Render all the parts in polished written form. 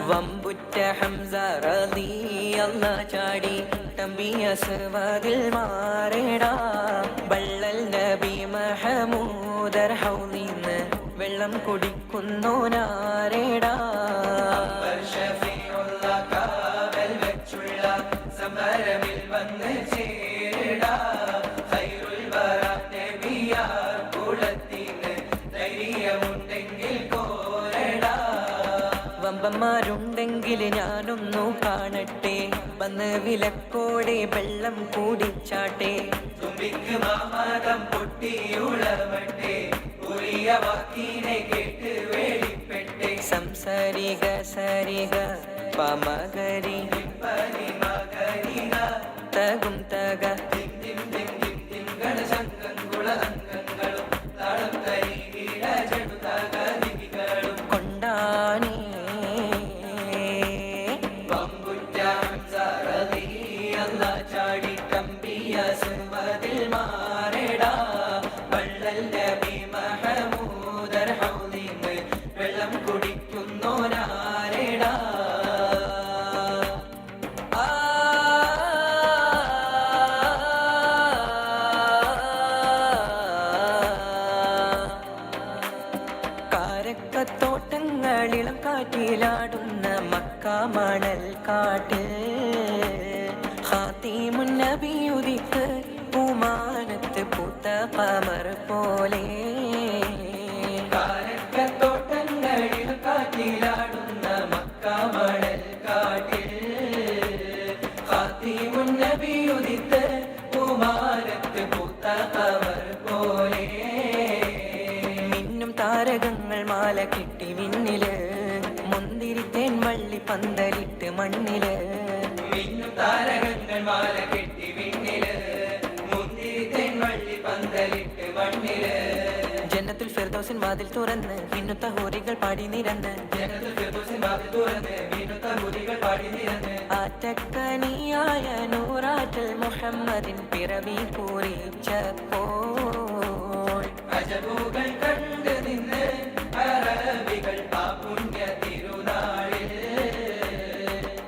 വമ്പുറ്റ ഹംസ റളിയല്ലാഹു ചാടി തമ്പിയ സർവദിൽ മാറേടാ ബള്ളൽ നബി മഹമൂദർ ഹൗലിന്ന് വെള്ളം കുടിക്കുന്നോനാരേടാ സമരമിൽ വന്ന് ചേരടാ ഖൈറുൽ വറ നബിയാർ കുളത്തിന് ധൈര്യമുണ്ടെങ്കിൽ കോരടാ വമ്പന്മാരുണ്ടെങ്കിൽ ഞാനൊന്നു കാണട്ടെ വന്ന് വിലക്കോടെ വെള്ളം കൂടിച്ചാട്ടെ തുമ്പിക്ക് മാമകം പൊട്ടിയുളവട്ടെ ഉറിയ വാക്കിനെ കേട്ട് വേളിപ്പെട്ടെ സംസാരിക സരിക പമകരി തകും തക കൊണ്ടാനേ ചാടി തമ്പിയ സർവദിൽ മാറേടാ വള്ളൽ നബി മഹമൂദർ ഹൗലിന്ന് വെള്ളം കുടിക്കുന്നോനാരേടാ കാരക്കത്തോട്ടങ്ങളിളം കാറ്റിലാടുന്ന മക്ക മണൽ കാട്ടിൽ ഖാതിമുൻ നബി ഉദിത്ത് പൂമാനത്ത് പൂത്ത ഖമർ പോലെ കാരക്കത്തോട്ടങ്ങളിളം കാറ്റിലാടുന്ന മക്ക മണൽ കാട്ടിൽ ഖാതിമുൻ നബി ഉദിത്ത് പൂമാനത്ത് പൂത്ത ഖമർ പോലെ മിന്നും താരകങ്ങൾ മാല കെട്ടി വിണ്ണില് മുന്തിരിത്തേൻ വള്ളി പന്തലിട്ട് മണ്ണില് മിന്നും താരകങ്ങൾ മാല കെട്ടി വിണ്ണില് മുന്തിരിത്തേൻ വള്ളി പന്തലിട്ട് മണ്ണില് ജന്നത്തുൽ ഫിർദൗസിൻ വാതിൽ തുറന്ന് മിന്നുത്ത ഹൂറികൾ പാടി നിരന്ന് ജന്നത്തുൽ ഫിർദൗസിൻ വാതിൽ തുറന്ന് മിന്നുത്ത ഹൂറികൾ പാടി നിരന്ന് ആറ്റക്കനിയായ നൂറാറ്റൽ മുഹമ്മദിൻ പിറവി കുറിച്ചപ്പോൾ അജബുകൾ കണ്ട് നിന്ന് അറബികൾ ആ പുണ്യ തിരുനാളിൽ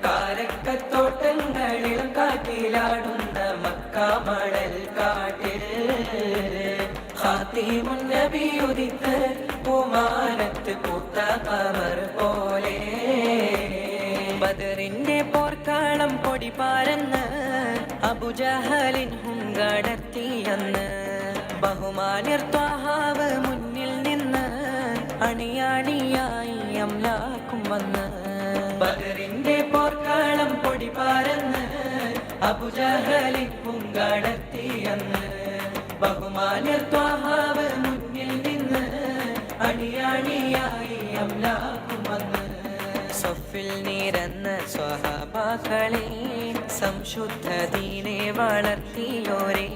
കാരക്കത്തോട്ടങ്ങളിലും കാറ്റിലാടുന്ന മക്ക മണൽ കാട്ടിൽ ഖാതിമുൻ നബി ഉദിത്ത് പൂമാനത്ത് പൂത്ത ഖമർ പോലെ ബദറിന്റെ പോർക്കാളം പൊടി പാരന്ന് അബുജഹലിൻ ഹുങ്കടർത്തിയെന്ന് ബഹുമാന്യർ ത്വാഹാവ് മുന്നിൽ നിന്ന് അണിയാണിയായി അംലാക്കും വന്ന് ബദറിന്റെ പോർക്കാളം പൊടി പാരന്ന് അബുജഹലിൻ ഹുങ്കടർത്തിയെന്ന് ബഹുമാന്യർ ത്വാഹാവ് മുന്നിൽ നിന്ന് അണിയാണിയായി അംലാക്കും വന്ന് സഫിൽ നിരന്ന സ്വഹാബാക്കളെ സംശുദ്ധ ദീനെ വളർത്തിയോരേ